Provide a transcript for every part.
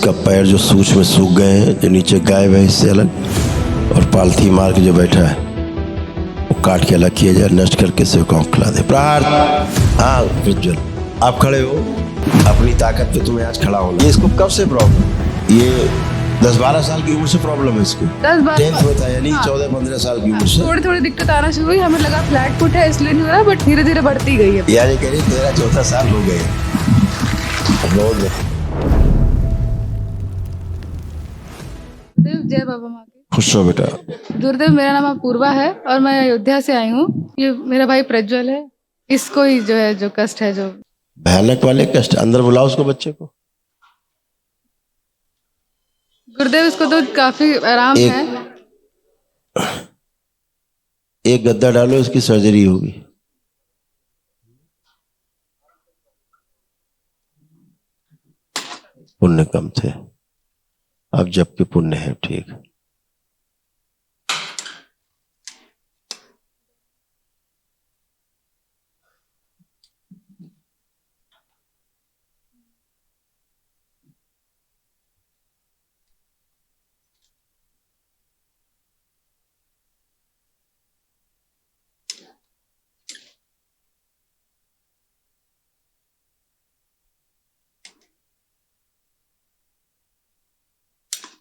इसका पैर जो सूच में सूख गए हैं, जो नीचे गायब है इससे अलग, और पालथी मार के जो बैठा है वो काट के अलग किया जाए, नष्ट करके सेवकाओं को खिला दे। प्रहार। हाँ प्रज्वल, आप खड़े हो, अपनी ताकत पे तुम्हें आज खड़ा होना। ये इसको कब से प्रॉब्लम? ये 10-12 साल की उम्र से प्रॉब्लम है इसको। 10th में था, यानी 14-15 साल की उम्र से थोड़ी थोड़ी दिक्कत आना शुरू हुई। हमें लगा फ्लैट फुट है इसलिए नहीं हो रहा, बट धीरे धीरे बढ़ती गई है। यानी कह रही 13-14 साल हो गए। बहुत जय बाबा माँ की। खुश हो बेटा। गुरुदेव, मेरा नाम अपूर्वा है और मैं अयोध्या से आई हूँ। ये मेरा भाई प्रज्वल है। इसको ही जो है जो कष्ट है, जो भयानक वाले कष्ट, अंदर बुलाओ उसको, बच्चे को। गुरुदेव, इसको तो काफी आराम है। एक गद्दा डालो, इसकी सर्जरी होगी। पुण्य कम थे, अब जबकि पुण्य है। ठीक।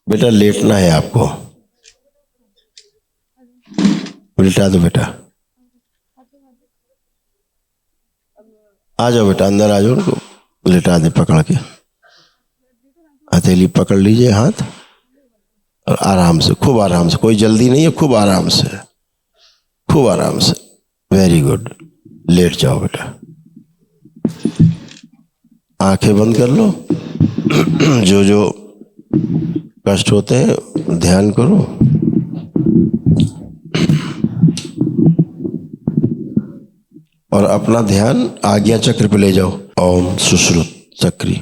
बेटा लेटना है आपको, लेटा दो बेटा। आ जाओ बेटा, अंदर आ जाओ, उनको लेटा दे पकड़ के। हथेली पकड़ लीजिए हाथ, और आराम से, खूब आराम से, कोई जल्दी नहीं है, खूब आराम से, खूब आराम से। Very good. लेट जाओ बेटा, आंखें बंद कर लो। जो जो कष्ट होते हैं ध्यान करो। और अपना ध्यान आज्ञा चक्र पे ले जाओ। ओम सुश्रुत चक्री।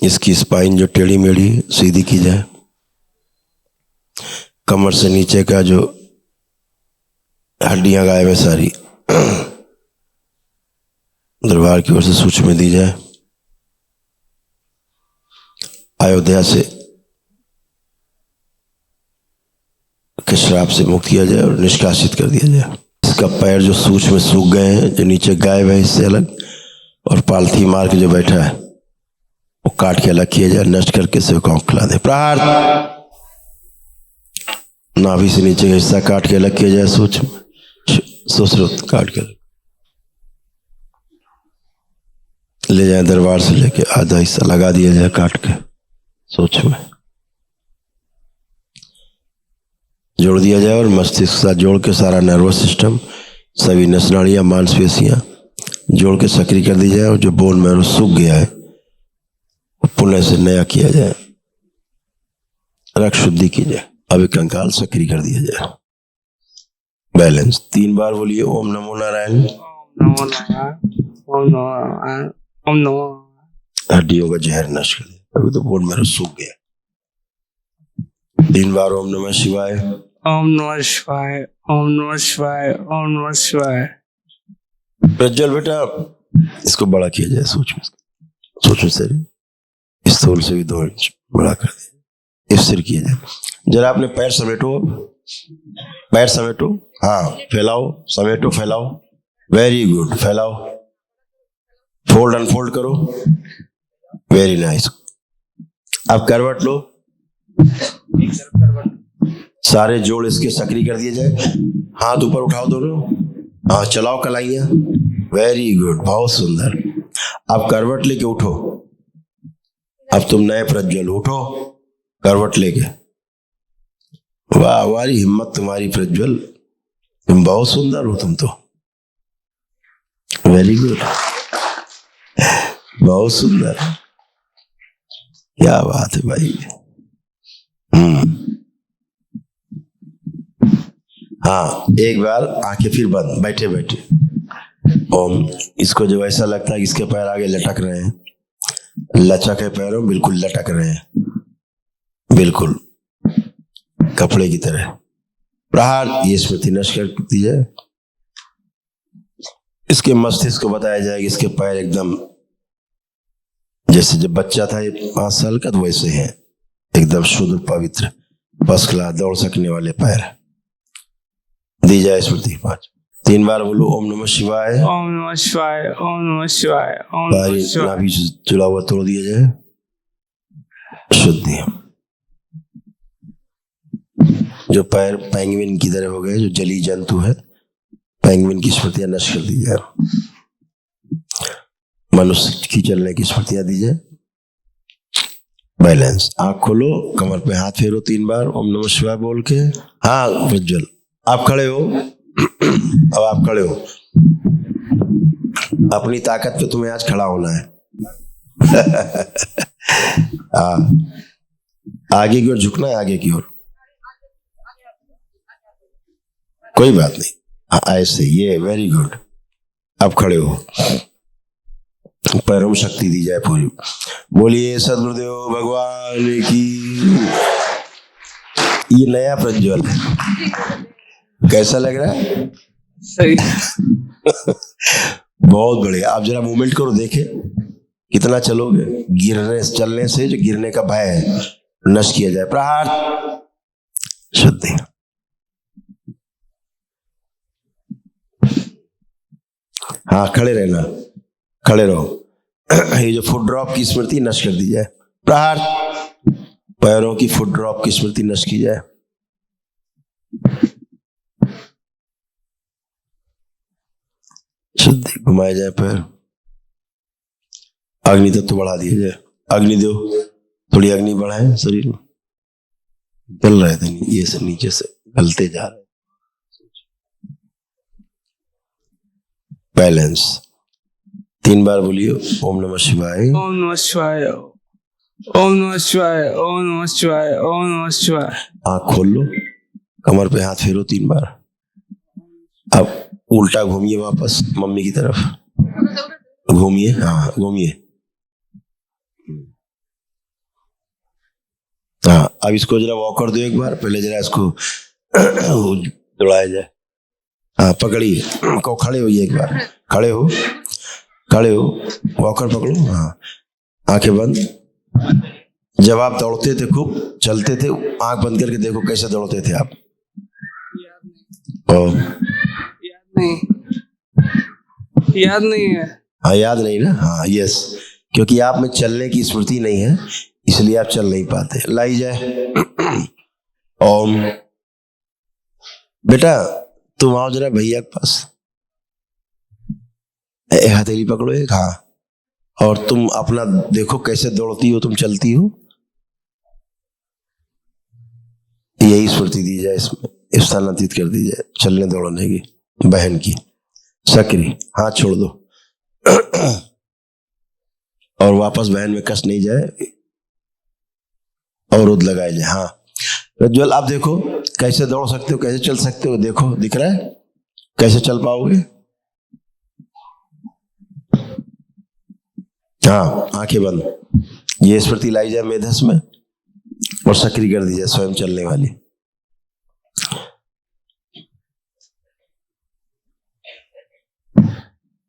इसकी स्पाइन जो टेढ़ी मेढ़ी सीधी की जाए। कमर से नीचे का जो हड्डियां गायब है सारी, दरबार की ओर से सूचना दी जाए। अयोध्या से के श्राप से मुक्त किया जाए और निष्कासित कर दिया जाए। इसका पैर जो सूच में सूख गए हैं, जो नीचे गायब है इससे अलग, और पालथी मार के जो बैठा है वो काट के अलग किया जाए, नष्ट करके सेवकाओं को खिला दे। प्रहार। नाभि से नीचे का हिस्सा काट के अलग किया जाए, सुश्रुत काट के ले जाए, दरबार से लेके आधा हिस्सा लगा दिया जाए काट के, सोच में जोड़ दिया जाए, और मस्तिष्क के साथ जोड़ के सारा नर्वस सिस्टम, सभी नसनाड़ियां, मांसपेशियां जोड़ के सक्रिय कर दी जाए, और जो बोन मैरो सूख गया है वो पुनः से नया किया जाए, रक्त शुद्धि की जाए। अभी कंकाल सक्रिय कर दिया जाए। बैलेंस 3 बार बोलिए। ओम नमो नारायण। नमो नारायण। ओम नमो नारायण। ओम नमो। हड्डियों का जहर नष्ट कर दिया, अभी तो बोन मैरो सूख गया। 3 बार ओम नमः शिवाय। ओम नमः शिवाय। ओम नमः शिवाय। ओम नमः शिवाय। प्रज्वल बेटा, इसको बड़ा किया जाए, सोच में से स्थूल से भी 2 इंच बड़ा कर दिया, स्थिर किया जाए। जरा अपने पैर समेटो, पैर समेटो, हाँ फैलाओ, समेटो, फैलाओ। वेरी गुड, फैलाओ, फोल्ड अनफोल्ड करो। Very nice. अब करवट लो, सारे जोड़ इसके सक्रिय कर दिए जाए। हाथ ऊपर उठाओ दोनों, हाँ चलाओ कलाइयां। वेरी गुड, बहुत सुंदर। अब करवट लेके उठो। अब तुम नए प्रज्वल, उठो करवट लेके। वाह, हमारी हिम्मत तुम्हारी प्रज्वल, तुम बहुत सुंदर हो तुम तो। वेरी गुड, बहुत सुंदर, क्या बात है भाई। हाँ, एक बार आंखें फिर बंद, बैठे बैठे ओम। इसको जो ऐसा लगता है कि इसके पैर आगे लटक रहे हैं, लचक है पैरों, बिल्कुल लटक रहे हैं, बिल्कुल कपड़े की तरह। प्रहार। ये स्मृति नष्ट कर दी जाए। इसके मस्तिष्क को बताया जाए कि इसके पैर एकदम जैसे जब बच्चा था ये 5 साल का, तो वैसे है एकदम शुद्ध पवित्र फर्स्ट क्लास दौड़ सकने वाले पैर। दी जाए स्मृति 5। 3 बार बोलो ओम नमः शिवाय। ओम नमः शिवाय, ओम नमः शिवाय, ओम नमः बारी शिवाय। नाभि से जुड़ा हुआ तोड़ दिया जाए, शुद्धि। जो पैर पेंगुइन की तरह हो गए, जो जली जंतु है, पेंगुइन की स्मृतियां नष्ट कर दी जाए। मनुष्य की चलने की स्मृतियां दी जाए। बैलेंस। आंख खोलो, कमर पे हाथ फेरो 3 बार ओम नमः शिवाय बोल के। हाँ प्रज्वल, आप खड़े हो। अब आप खड़े हो, अपनी ताकत पे तुम्हें आज खड़ा होना है। हाँ, आगे की ओर झुकना है, आगे की ओर, कोई बात नहीं। हाँ, ऐसे, ये वेरी गुड। अब खड़े हो, पैरों में शक्ति दी जाए पूरी। बोलिए सद्गुरुदेव भगवान की। ये नया प्रज्वल है, कैसा लग रहा है? सही। बहुत बढ़िया। आप जरा मूवमेंट करो, देखे कितना चलोगे। गिरने चलने से जो गिरने का भय है नष्ट किया जाए। प्रहार, शुद्धि। हाँ, खड़े रहना, खड़े रहो। ये जो फुट ड्रॉप की स्मृति नष्ट कर दी जाए। प्रहार, पैरों की फुट ड्रॉप की स्मृति नष्ट की जाए। शुद्धि। घुमाए जाए पैर। अग्नि तत्व बढ़ा दिया जाए। अग्नि दो, थोड़ी अग्नि बढ़ाए शरीर में। गल रहे थे, ये से नीचे से गलते जा रहे। बैलेंस। 3 बार बोलिए ओम नमः शिवाय। ओम नमः शिवाय, ओम नमः शिवाय, ओम नमः शिवाय, ओम नमः शिवाय। आंख खोल लो, कमर पे हाथ फेरो 3 बार। अब उल्टा घूमिए वापस मम्मी की तरफ। घूमिए, हाँ घूमिए। हाँ, अब इसको जरा वॉक कर दो एक बार। पहले जरा इसको दौड़ाया जाए। हाँ, पकड़िए, को खड़े होइए एक बार। खड़े हो, खड़े हो, वॉकर पकड़ो। हाँ, आंखें बंद। जब आप दौड़ते थे, खूब चलते थे, आंख बंद करके देखो कैसे दौड़ते थे आप। याद नहीं है। हाँ, याद नहीं ना। हाँ, यस, क्योंकि आप में चलने की स्मृति नहीं है, इसलिए आप चल नहीं पाते। लाई जाए ओम। बेटा तुम आओ जरा भैया के पास। हथेली पकड़ो एक। हाँ, और तुम अपना देखो कैसे दौड़ती हो, तुम चलती हो। यही स्मृति दी जाए, इसमें स्थानांतरित कर दी जाए चलने दौड़ने की। बहन की सक्रिय। हाथ छोड़ दो और वापस बहन में कष्ट नहीं जाए, अवरोध लगाए जाए। हाँ प्रज्वल, आप देखो कैसे दौड़ सकते हो, कैसे चल सकते हो। देखो, दिख रहा है कैसे चल पाओगे। हाँ, आंखें बंद। ये स्मृति लाई जाए मेधस में और सक्रिय कर दी जाए स्वयं चलने वाली।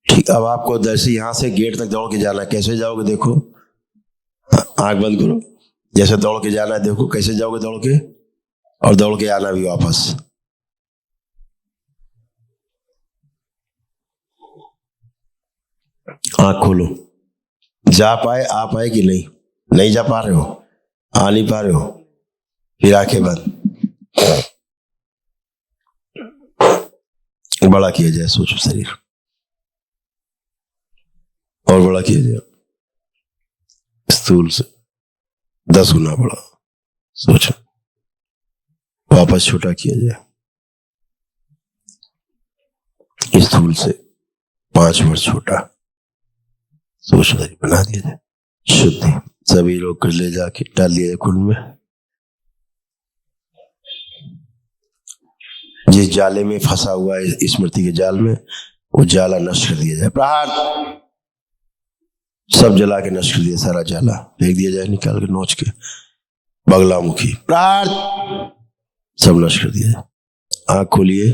ठीक। अब आपको जैसे यहां से गेट तक दौड़ के जाना है, कैसे जाओगे देखो। आंख बंद करो, जैसे दौड़ के जाना है देखो कैसे जाओगे दौड़ के, और दौड़ के आना भी वापस। आंख खोलो। जा पाए, आ पाए कि नहीं, नहीं जा पा रहे हो, आ नहीं पा रहे हो, फिर आंखें बंद। बड़ा किया जाए सोचो शरीर, और बड़ा किया जाए स्थूल से 10 गुना बड़ा सोचो। वापस छोटा किया जाए स्थूल से 5 वर्ष छोटा सोच बना दिया जाए। शुद्धि। सभी लोग ले जाके डाल दिया जाए कुंड में। जिस जाले में फंसा हुआ है स्मृति के जाल में, वो जाला नष्ट कर दिया जाए। प्रहार। सब जला के नष्ट कर दिया, सारा जाला फेंक दिया जाए निकाल के नोच के। बगलामुखी। प्रहार। सब नष्ट कर दिया जाए। आंख खोलिए,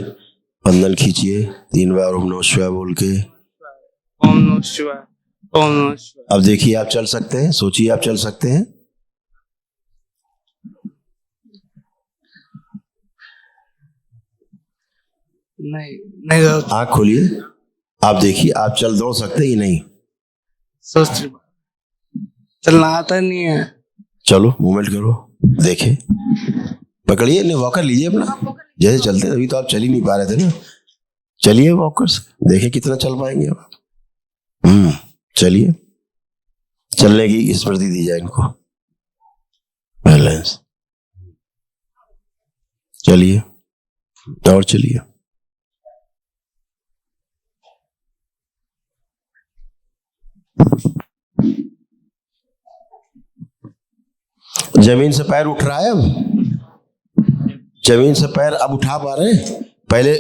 बंधन खींचिए 3 बार ओम नमः शिवाय बोल के। ओम नमः शिवाय, ओम नमः शिवाय। अब देखिए आप चल सकते हैं, सोचिए आप चल सकते हैं। नहीं होता। आंख खोलिए, आप देखिए आप चल दौड़ सकते हैं कि नहीं। सोच चलना आता नहीं है। चलो मूवमेंट करो, देखे पकड़िए, नहीं वॉकर लीजिए अपना, जैसे चलते अभी तो आप चल ही नहीं पा रहे थे ना, चलिए वॉकर्स, देखे कितना चल पाएंगे आप। चलिए, चलने की स्मृति दी जाए इनको, बैलेंस। चलिए और चलिए। जमीन से पैर उठ रहा है, अब जमीन से पैर अब उठा पा रहे हैं। पहले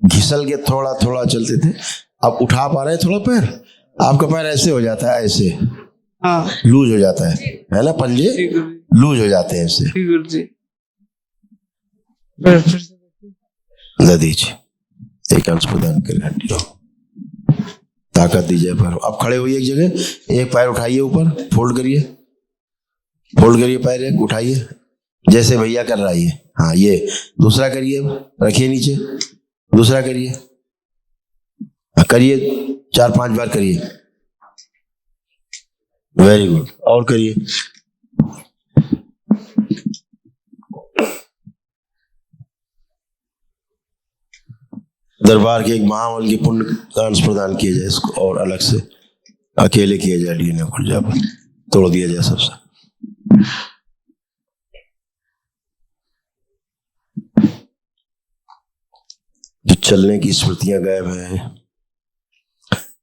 घिसल के थोड़ा थोड़ा चलते थे, अब उठा पा रहे हैं थोड़ा पैर। आपका पैर ऐसे हो जाता है, ऐसे हाँ लूज हो जाता है ना, पंजे ठीक गुरुजी। लूज हो जाते हैं ऐसे। ठीक गुरुजी। फिर से दे दीजिए, एक अंश प्रदान करें, हड्डियों ताकत दीजिए पैर। अब खड़े होइए एक जगह, एक पैर उठाइए ऊपर, फोल्ड करिए, फोल्ड करिए पैर, एक उठाइए जैसे भैया कर रहा है ये। हाँ ये दूसरा करिए, रखिए नीचे, दूसरा करिए, करिए 4-5 बार करिए, वेरी गुड। और करिए, दरबार के एक महामल के पुण्य का अंश प्रदान किया जाए इसको, और अलग से अकेले किया जाए, डीएनए खुर्जा पर तोड़ दिया जाए सबसे। जो चलने की स्मृतियां गायब हैं,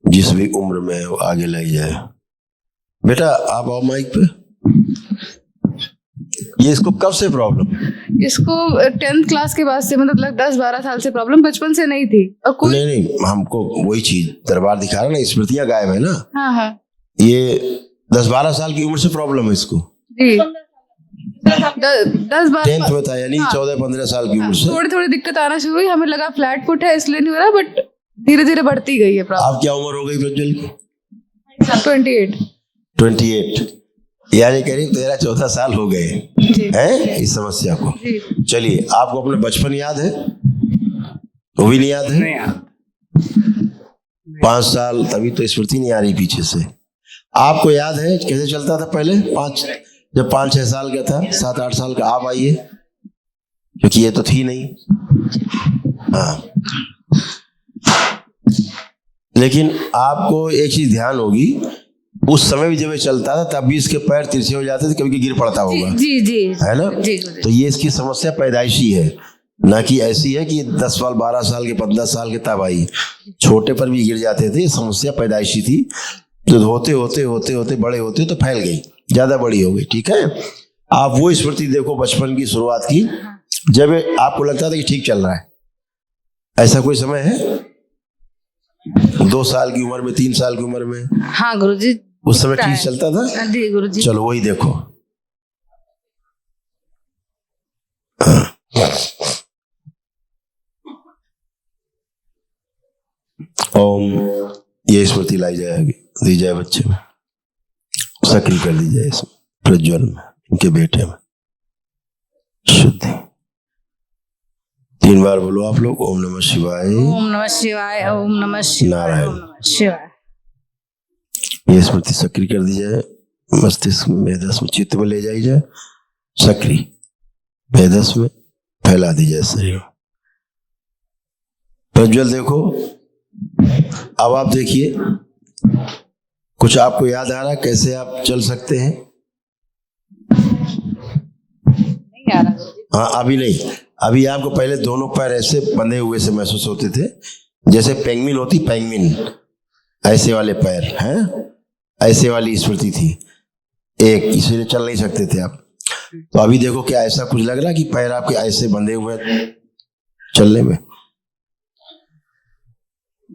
जिस भी उम्र में वो आगे लाई जाए। बेटा आप आओ माइक पे। ये इसको कब से प्रॉब्लम? इसको 10th क्लास के बाद से, मतलब 10-12 साल से प्रॉब्लम, बचपन से नहीं थी। और कोई नहीं हमको वही चीज दरबार दिखा रहा ना, स्मृतियां गायब है ना। हाँ हाँ ये 10-12 साल की उम्र से प्रॉब्लम है इसको। जी, 10-12 10th में था, यानी 14-15 साल की उम्र से। थोड़ी थोड़ी दिक्कत आना शुरू हुई, हमें लगा फ्लैट फुट है इसलिए नहीं हो रहा, बट धीरे धीरे बढ़ती गई है प्रॉब्लम। आप क्या उम्र हो गई प्रज्वल की? 28 28, यानी करीब 13-14 साल हो गए जी हैं इस समस्या को। जी। चलिए, आपको अपना बचपन याद है? वो भी नहीं याद है? नहीं यार। 5 साल, तभी तो स्मृति नहीं आ रही पीछे से। आपको याद है कैसे चलता था पहले? जब 5-6 साल का था, 7-8 साल का। आप आइए, क्योंकि ये तो थी नहीं। हाँ, लेकिन आपको एक चीज ध्यान होगी, उस समय भी जब ये चलता था तब भी इसके पैर तिरछे हो जाते थे, कभी गिर पड़ता होगा। जी जी है ना? जी। तो ये इसकी समस्या पैदाइशी है, ना कि ऐसी है कि 10 साल 12 साल के 15 साल के तब आई। छोटे पर भी गिर जाते थे, ये समस्या पैदाइशी थी, जो होते होते होते होते बड़े होते तो फैल गई, ज्यादा बड़ी हो गई। ठीक है, आप वो स्मृति देखो बचपन की शुरुआत की, जब आपको लगता था कि ठीक चल रहा है। ऐसा कोई समय है 2 साल की उम्र में, 3 साल की उम्र में? हाँ गुरुजी, उस समय ठीक चलता था? जी गुरुजी। चलो वही देखो। ओम, ये स्मृति लाई जाएगी, दी जाए बच्चे में, सक्रिय कर दी जाए इसमें, प्रज्वल में, इनके बेटे में शुद्धि। 3 बार बोलो आप लोग, ओम नमः शिवाय, ओम नमः शिवाय, ओम नमः शिवाय, नारायण। ओम नमः शिवाय। ये स्मृति सक्रिय कर दी जाए, मस्तिष्क में, मेधस में, चित्त में ले जाई जाए, सक्रिय मेधस में फैला दी जाए शरीर में। प्रज्वल देखो, अब आप देखिए, कुछ आपको याद आ रहा है कैसे आप चल सकते हैं? नहीं आ रहा। हाँ अभी नहीं, अभी आपको पहले दोनों पैर ऐसे बंधे हुए से महसूस होते थे, जैसे पेंगुइन होती, पेंगुइन ऐसे वाले पैर हैं, ऐसे वाली स्मृति थी एक, इसीलिए चल नहीं सकते थे आप। तो अभी देखो, क्या ऐसा कुछ लग रहा है कि पैर आपके ऐसे बंधे हुए चलने में,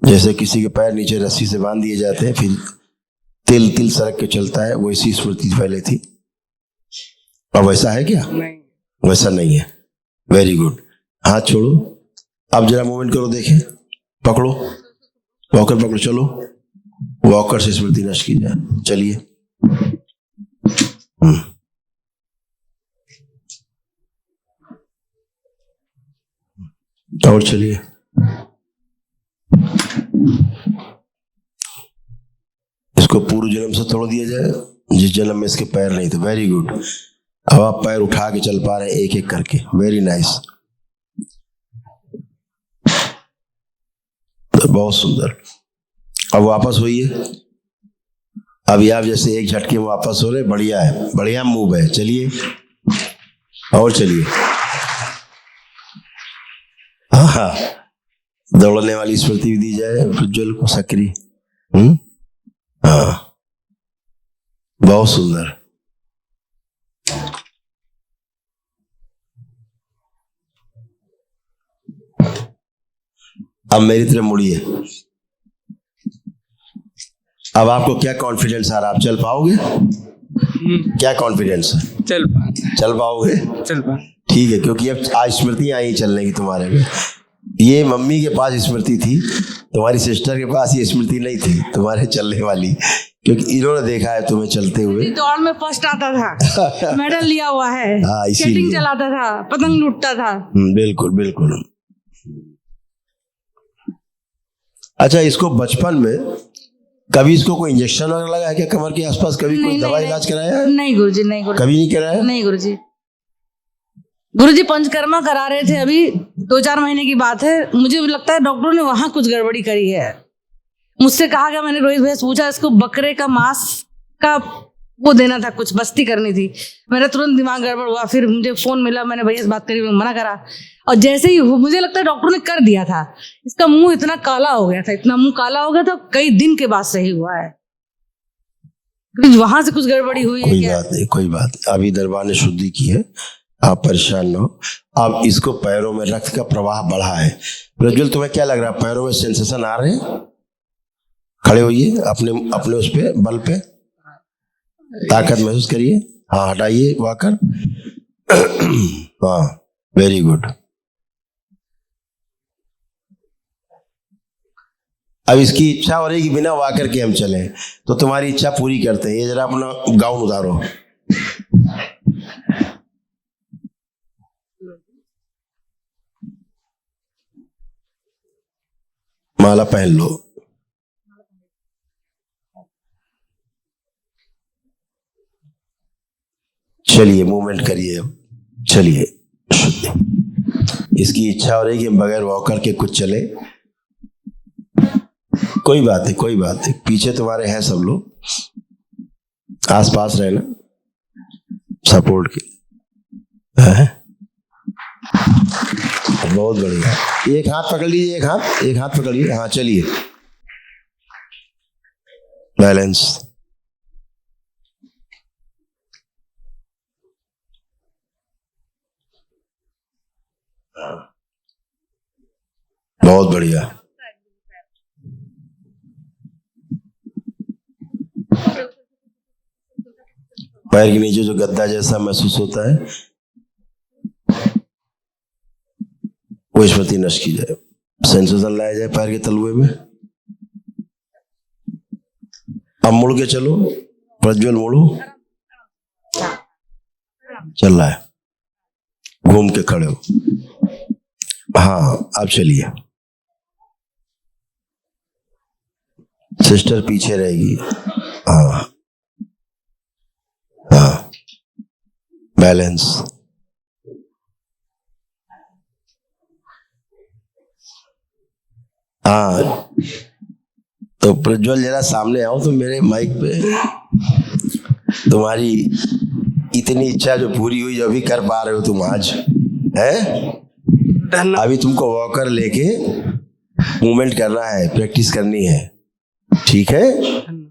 जैसे किसी के पैर नीचे रस्सी से बांध दिए जाते हैं, फिर तिल तिल सरक के चलता है, वैसी स्मृति पहले थी। अब वैसा है क्या? नहीं। वैसा नहीं है। वेरी गुड, हाथ छोड़ो, अब जरा मूवमेंट करो, देखें, पकड़ो, वॉकर पकड़ो, चलो वॉकर से स्मृति नष्ट की जाए। चलिए। और चलिए। इसको पूर्व जन्म से तोड़ दिया जाए, जिस जन्म में इसके पैर नहीं थे। Very good. अब आप पैर उठा के चल पा रहे हैं एक एक करके। वेरी नाइस, बहुत सुंदर। अब वापस होइए। अभी आप जैसे एक झटके में वापस हो रहे, बढ़िया है, बढ़िया मूव है। चलिए और चलिए। हाँ, दौड़ने वाली स्मृति भी दी जाए प्रज्वल को, सक्रिय। हाँ, बहुत सुंदर। अब मेरी तरफ मुड़िए। अब आपको क्या कॉन्फिडेंस आ रहा है? आप चल पाओगे? क्या कॉन्फिडेंस है? चल पाओगे? ठीक है, क्योंकि अब आज स्मृतियां आई चलने की तुम्हारे में। ये मम्मी के पास स्मृति थी, तुम्हारी सिस्टर के पास ये स्मृति नहीं थी तुम्हारे चलने वाली, क्योंकि इन्होंने देखा है तुम्हें चलते हुए। दौड़ में फर्स्ट आता था, मेडल लिया हुआ है, हाँ, स्केटिंग चलाता था, पतंग लूटता था। बिल्कुल बिल्कुल। अच्छा, इसको बचपन में कभी इसको कोई इंजेक्शन वगैरह लगा है क्या कमर के आसपास? कभी कोई दवा इलाज कराया है? नहीं गुरुजी, नहीं गुरुजी, कभी नहीं कराया? नहीं गुरुजी। गुरुजी पंचकर्मा करा रहे थे, अभी 2-4 महीने की बात है। मुझे लगता है डॉक्टरों ने वहां कुछ गड़बड़ी करी है। मुझसे कहा गया, मैंने रोहित भैया से पूछा, इसको बकरे का मांस का वो देना था, कुछ बस्ती करनी थी। मेरा तुरंत दिमाग गड़बड़ हुआ। फिर मुझे फोन मिला, मैंने भैया से बात करी, मना करा। और जैसे ही मुझे लगता है डॉक्टर ने कर दिया था, इसका मुंह इतना काला हो गया था, इतना मुंह काला हो गया था, कई दिन के बाद सही हुआ है। वहां से कुछ गड़बड़ी हुई है कोई क्या? बात नहीं, कोई बात नहीं। अभी दरबार ने शुद्धि की है, आप परेशान न हो। अब इसको पैरों में रक्त का प्रवाह बढ़ा है। प्रज्वल, तुम्हें क्या लग रहा है? पैरों में सेंसेशन आ रहे हैं? खड़े होइए, अपने अपने उस पे बल पे ताकत महसूस करिए। हाँ, हटाइए वॉकर। हाँ, वेरी गुड। अब इसकी इच्छा हो रही कि बिना वॉकर के हम चलें, तो तुम्हारी इच्छा पूरी करते हैं। ये जरा अपना गाउन उतारो। माला पहन लो। चलिए, मूवमेंट करिए। अब चलिए। इसकी इच्छा हो रही कि बगैर वॉकर के कुछ चले। कोई बात नहीं, कोई बात नहीं। पीछे तुम्हारे हैं सब लोग, आसपास रहना सपोर्ट के। बहुत बढ़िया। एक हाथ पकड़ लीजिए, एक हाथ पकड़िए। हाँ, चलिए। बैलेंस। बहुत बढ़िया। पैर के नीचे जो गद्दा जैसा महसूस होता है, वो स्मृति नष्ट की जाए। सेंसेशन लाया जाए पैर के तलुए में। अब मुड़ के चलो, प्रज्वल मुड़ो। चल रहा है, घूम के खड़े हो। हाँ, अब चलिए। सिस्टर पीछे रहेगी। हाँ हाँ, बैलेंस। हाँ, तो प्रज्वल जरा सामने आओ तो मेरे माइक पे। तुम्हारी इतनी इच्छा जो पूरी हुई, जो अभी कर पा रहे हो तुम आज, है? अभी तुमको वॉकर लेके मूवमेंट करना है, प्रैक्टिस करनी है, ठीक है?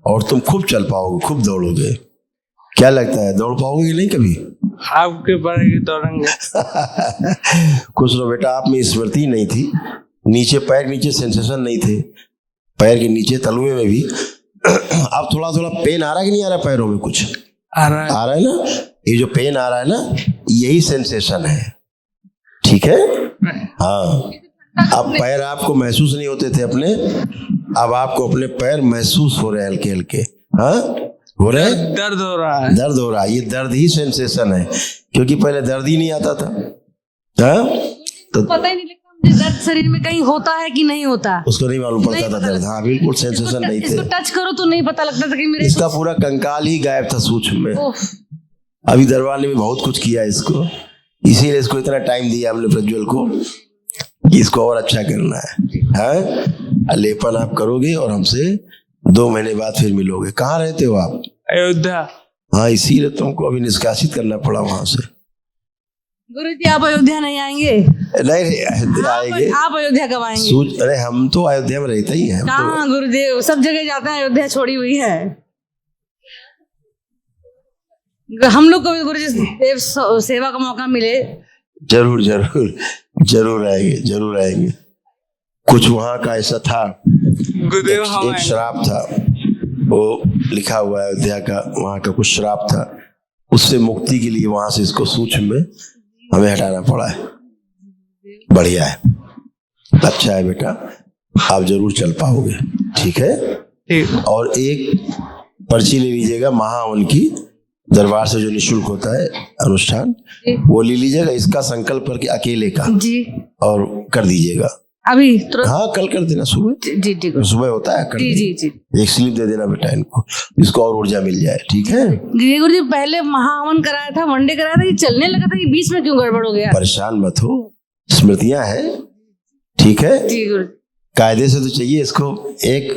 और तुम खूब चल पाओगे, खूब दौड़ोगे। क्या लगता है, दौड़ पाओगे कि नहीं कभी? आपके पड़ेगी दौड़ेंगे। खुश रहो बेटा, आप में स्मृति नहीं थी, नीचे पैर नीचे सेंसेशन नहीं थे, पैर के नीचे तलुए में भी। अब थोड़ा थोड़ा पेन आ रहा है कि नहीं आ रहा? पैरों में कुछ आ रहा है ना? ये जो पेन आ रहा है ना, यही सेंसेशन है, ठीक है? हाँ, अब पैर आपको महसूस नहीं होते थे अपने, अब आपको अपने पैर महसूस हो रहे हैं हल्के हल्के, हाँ हो रहे हैं, दर्द हो रहा है। दर्द हो रहा है। ये दर्द ही सेंसेशन है, क्योंकि पहले दर्द ही नहीं आता था। हाँ तो पता ही नहीं लगता मुझे दर्द शरीर में कहीं होता है कि नहीं होता। उसको नहीं मालूम पड़ता था दर्द। हाँ बिल्कुल सेंसेशन नहीं इसको थे। टच करो तो नहीं पता लगता था कि मेरे इसका पूरा कंकाल ही गायब था सूक्ष्म में। ओह, अभी दरबार ने भी बहुत कुछ किया इसको, इसीलिए इसको इतना टाइम दिया हमने प्रज्वल को कि इसको और अच्छा करना है। हाँ लेपन आप करोगे और हमसे 2 महीने बाद फिर मिलोगे। कहाँ रहते हो आप? अयोध्या। हाँ इसीलिए तुमको अभी निष्कासित करना पड़ा वहां से। गुरुजी आप अयोध्या नहीं आएंगे? नहीं अयोध्या आएंगे। आप अयोध्या कब आएंगे? अरे हम तो अयोध्या में रहते ही हैं। कहाँ गुरुदेव, सब जगह जाते हैं, अयोध्या छोड़ी हुई है। हम लोग को भी गुरुजी देव सेवा का मौका मिले। जरूर जरूर जरूर आएंगे, जरूर आएंगे। कुछ वहां का ऐसा था, गुरुदेव हम एक श्राप था, वो लिखा हुआ है अयोध्या का, वहां का कुछ श्राप था, उससे मुक्ति के लिए वहां से इसको सूक्ष्म में हमें हटाना पड़ा है। बढ़िया है, अच्छा है बेटा, आप जरूर चल पाओगे। ठीक है। ठीक। और एक पर्ची ले लीजिएगा महावन की, दरबार से जो निःशुल्क होता है अनुष्ठान, वो ले लीजिएगा। इसका संकल्प करके अकेले का जी, और कर दीजिएगा अभी तुरंत। हाँ कल कर देना सुबह। जी ठीक है। सुबह होता है, कर जी जी देना। जी। एक स्लिप दे देना बेटा इनको, इसको और ऊर्जा मिल जाए। ठीक है। गुरुजी पहले महाहवन कराया था, वनडे कराया था, ये चलने लगा था, ये बीच में क्यों गड़बड़ हो गया? परेशान मत हो, स्मृतियां हैं। ठीक है। जी गुरु कायदे से तो चाहिए इसको, एक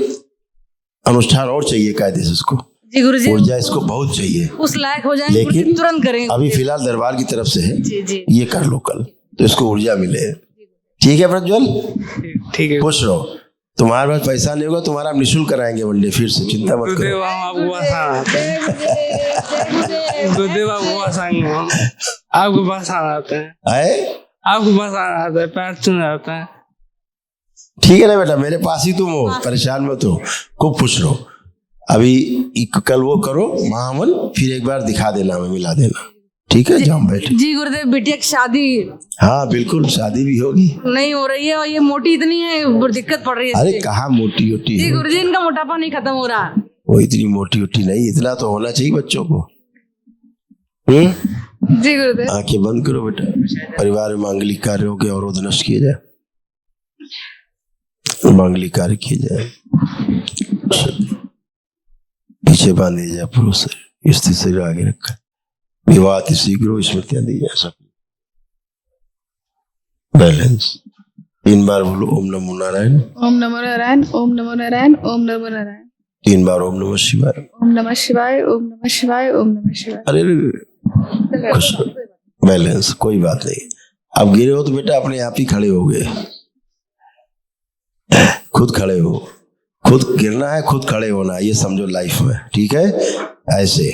अनुष्ठान और चाहिए कायदे से इसको, जी। गुरुजी ऊर्जा इसको बहुत चाहिए। उस लायक हो जाएंगे लेकिन गुरुजी, तुरंत करेंगे। अभी फिलहाल दरबार की तरफ से है, जी जी ये कर लो कल, तो इसको ऊर्जा मिले। ठीक है प्रज्वल, ठीक है। खुश रहो। तुम्हारे पास पैसा नहीं होगा, तुम्हारा हम निःशुल्क कराएंगे वनडे, फिर से चिंता मत गुरुदेव करो। हम आपको बसाना आते हैं। गुरुदेव आपको बसाएंगे हम, आपको बसाना आता है, आए आपको बसाना आता है, पैर छूने आता है। ठीक है ना बेटा, मेरे पास ही तुम हो, परेशान मत हो, खूब खुश रहो। अभी कल वो करो महावन, फिर एक बार दिखा देना, हमें मिला देना। ठीक है, जाओ बैठे। जी गुरुदेव, बिटिया की शादी हाँ बिल्कुल, शादी भी होगी। नहीं हो रही है और ये मोटी इतनी है, दिक्कत पड़ रही है अरे इससे। कहाँ मोटी वोटी जी है, गुरुजी, इनका मोटापा नहीं खत्म हो रहा। वो इतनी मोटी वोटी नहीं, इतना तो होना चाहिए बच्चों को। जी गुरुदेव। आंखें बंद करो बेटा, परिवार में मांगलिक कार्यों के अवरोध नष्ट किए जाए, मांगलिक कार्य किए जाए, पीछे बांधे जाए पुरुष शरीर, स्थिर शरीर आगे रखा, विवाह शीघ्र स्मृतियां दी जाए, सब बैलेंस। 3 बार बोलो ओम नमो नारायण, ओम नमो नारायण, ओम नमो नारायण, ओम नमो नारायण। 3 बार ओम नमः शिवाय, ओम नमः शिवाय, ओम नमः शिवाय, ओम नमः शिवाय। अरे खुश बैलेंस, कोई बात नहीं। अब गिरे हो तो बेटा अपने आप ही खड़े हो गए, खुद खड़े हो, खुद गिरना है, खुद खड़े होना है, ये समझो लाइफ में। ठीक है, ऐसे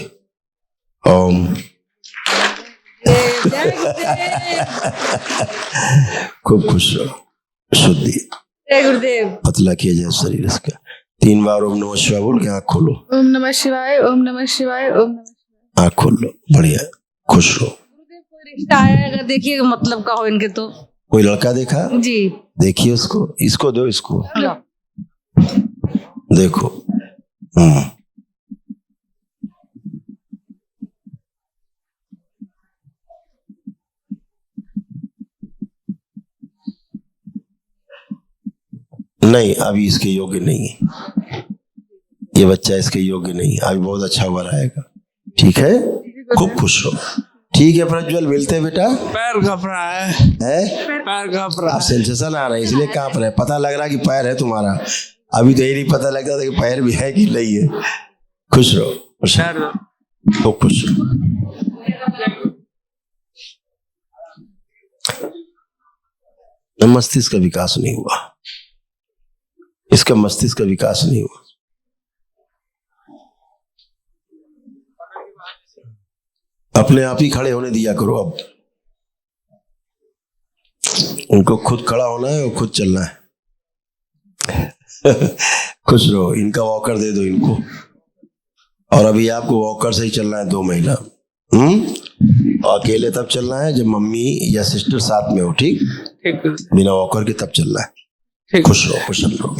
ओम। खूब खुश रहो, शुद्धि, जय गुरुदेव। पतला किया जाए शरीर इसका। 3 बार ओम नमः शिवाय बोल के आँख खोलो, ओम नमः शिवाय, ओम नमः शिवाय, ओम नमः शिवाय। आँख खोल लो, बढ़िया, खुश रहो। कोई रिश्ता आया अगर देखिए मतलब का हो इनके तो। कोई लड़का देखा? जी देखिए उसको, इसको दो, इसको लो। देखो। नहीं, अभी इसके योग्य नहीं है, ये बच्चा इसके योग्य नहीं, अभी बहुत अच्छा हुआ रहेगा। ठीक है, खूब खुश हो। ठीक है प्रज्वल, मिलते हैं बेटा। पैर कप रहा है, पैर कप रहा आप है। सेंसेशन आ रहा है इसलिए कांप रहे, पता लग रहा है कि पैर है तुम्हारा, अभी तो ये नहीं पता लगता था कि पैर भी है कि नहीं है। खुश रहो, पैर तो खुश रहो। मस्तिष्क का विकास नहीं हुआ, इसका मस्तिष्क का विकास नहीं हुआ। अपने आप ही खड़े होने दिया करो अब, उनको खुद खड़ा होना है और खुद चलना है। खुश रहो, इनका वॉकर दे दो इनको, और अभी आपको वॉकर से ही चलना है 2 महीना। और अकेले तब चलना है जब मम्मी या सिस्टर साथ में हो। ठीक, ठीक बिना वॉकर के तब चलना है। ठीक। खुश रहो, खुश रहो।